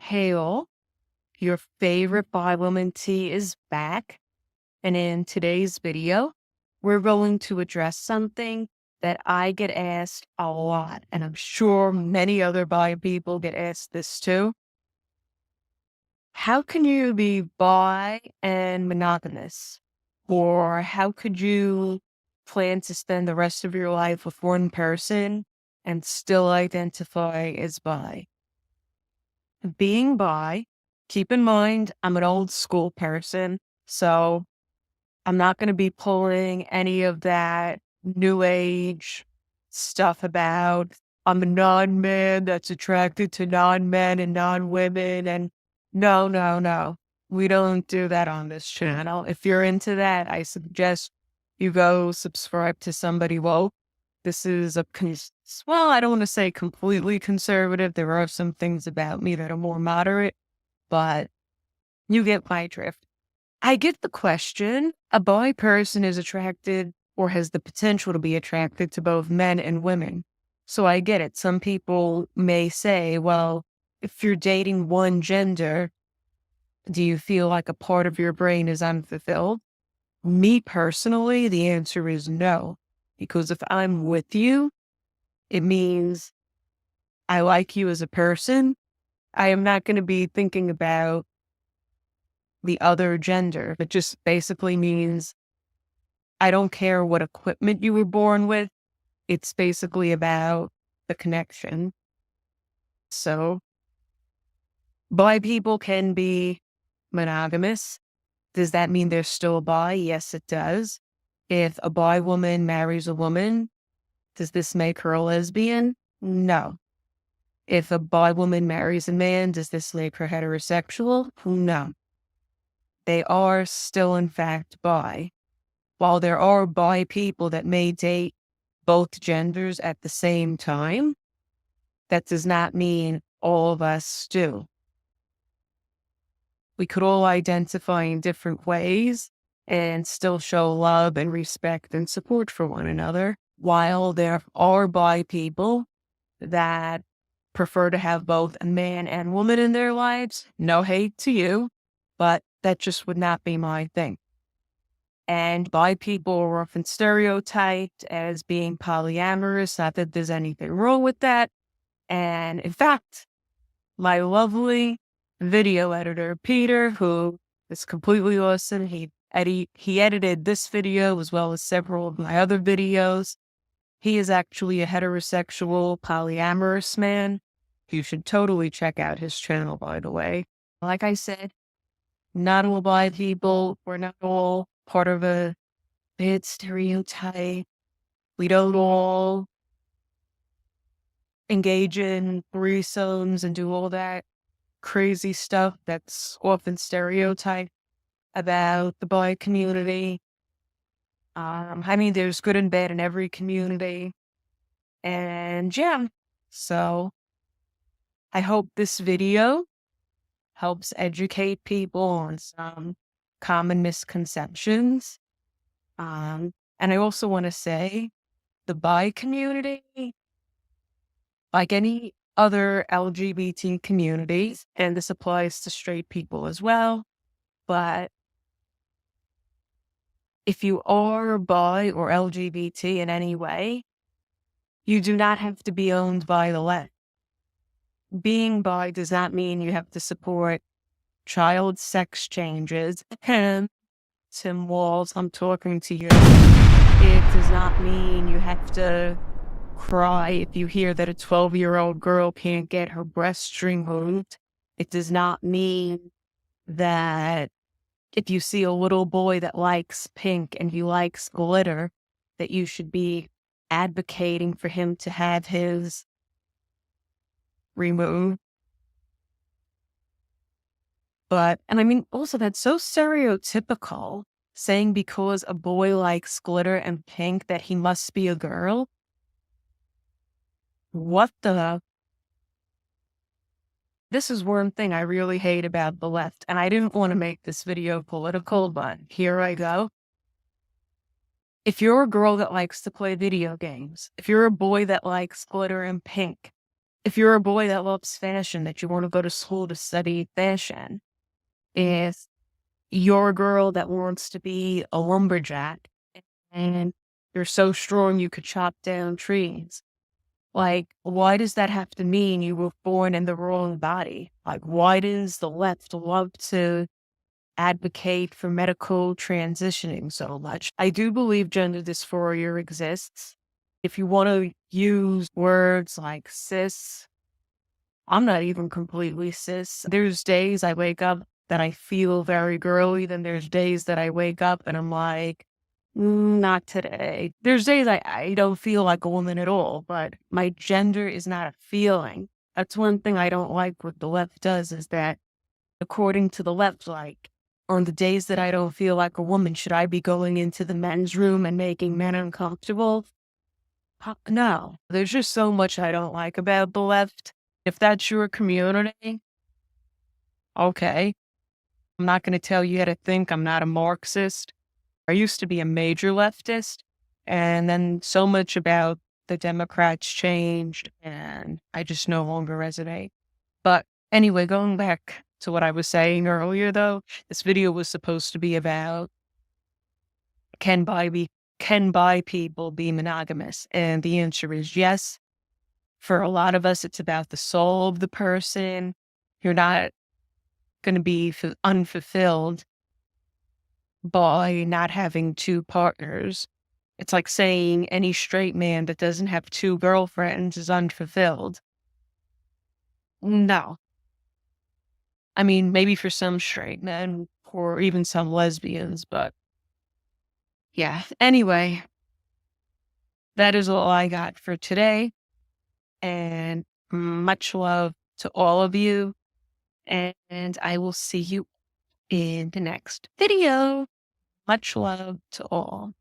Hey all, your favorite bi woman tea is back. And in today's video, we're going to address something that I get asked a lot. And I'm sure many other bi people get asked this too. How can you be bi and monogamous? Or how could you plan to spend the rest of your life with one person and still identify as bi? Being bi, keep in mind, I'm an old school person, so I'm not going to be pulling any of that new age stuff about I'm a non-man that's attracted to non-men and non-women. And no, no, no, we don't do that on this channel. If you're into that, I suggest you go subscribe to somebody woke. This is well, I don't want to say completely conservative. There are some things about me that are more moderate, but you get my drift. I get the question. A bi person is attracted or has the potential to be attracted to both men and women. So I get it. Some people may say, well, if you're dating one gender, do you feel like a part of your brain is unfulfilled? Me personally, the answer is no. Because if I'm with you, it means I like you as a person. I am not going to be thinking about the other gender. It just basically means I don't care what equipment you were born with. It's basically about the connection. So, bi people can be monogamous. Does that mean they're still bi? Yes, it does. If a bi woman marries a woman, does this make her a lesbian? No. If a bi woman marries a man, does this make her heterosexual? No. They are still, in fact, bi. While there are bi people that may date both genders at the same time, that does not mean all of us do. We could all identify in different ways and still show love and respect and support for one another. While there are bi people that prefer to have both a man and woman in their lives, no hate to you, but that just would not be my thing. And bi people are often stereotyped as being polyamorous. Not that there's anything wrong with that. And in fact, my lovely video editor, Peter, who is completely awesome, he edited this video as well as several of my other videos. He is actually a heterosexual polyamorous man. You should totally check out his channel, by the way. Like I said, not all bi people, we're not all part of a bad stereotype. We don't all engage in threesomes and do all that crazy stuff that's often stereotyped about the bi community. I mean, there's good and bad in every community. And yeah, so I hope this video helps educate people on some common misconceptions. And I also want to say the bi community, like any other LGBT communities, and this applies to straight people as well, but if you are bi or LGBT in any way, you do not have to be owned by the left. Being bi does not mean you have to support child sex changes. Tim Walls, I'm talking to you. It does not mean you have to cry if you hear that a 12-year-old girl can't get her breast removed. It does not mean that if you see a little boy that likes pink and he likes glitter, that you should be advocating for him to have his removed. And I mean, also that's so stereotypical, saying because a boy likes glitter and pink that he must be a girl. What the? This is one thing I really hate about the left, and I didn't want to make this video political, but here I go. If you're a girl that likes to play video games, if you're a boy that likes glitter and pink, if you're a boy that loves fashion, that you want to go to school to study fashion, if you're a girl that wants to be a lumberjack and you're so strong you could chop down trees, like, why does that have to mean you were born in the wrong body? Like, why does the left love to advocate for medical transitioning so much? I do believe gender dysphoria exists. If you want to use words like cis, I'm not even completely cis. There's days I wake up that I feel very girly, then there's days that I wake up and I'm like, not today. There's days I don't feel like a woman at all, but my gender is not a feeling. That's one thing I don't like what the left does is that, according to the left, like, on the days that I don't feel like a woman, should I be going into the men's room and making men uncomfortable? No. There's just so much I don't like about the left. If that's your community, okay. I'm not going to tell you how to think. I'm not a Marxist. I used to be a major leftist, and then so much about the Democrats changed, and I just no longer resonate. But anyway, going back to what I was saying earlier, though, this video was supposed to be about can bi be can bi people be monogamous? And the answer is yes. For a lot of us, it's about the soul of the person. You're not going to be unfulfilled by not having two partners. It's like saying any straight man that doesn't have two girlfriends is unfulfilled. No. I mean, maybe for some straight men or even some lesbians, but yeah. Anyway, that is all I got for today. And much love to all of you. And I will see you in the next video. Much love to all.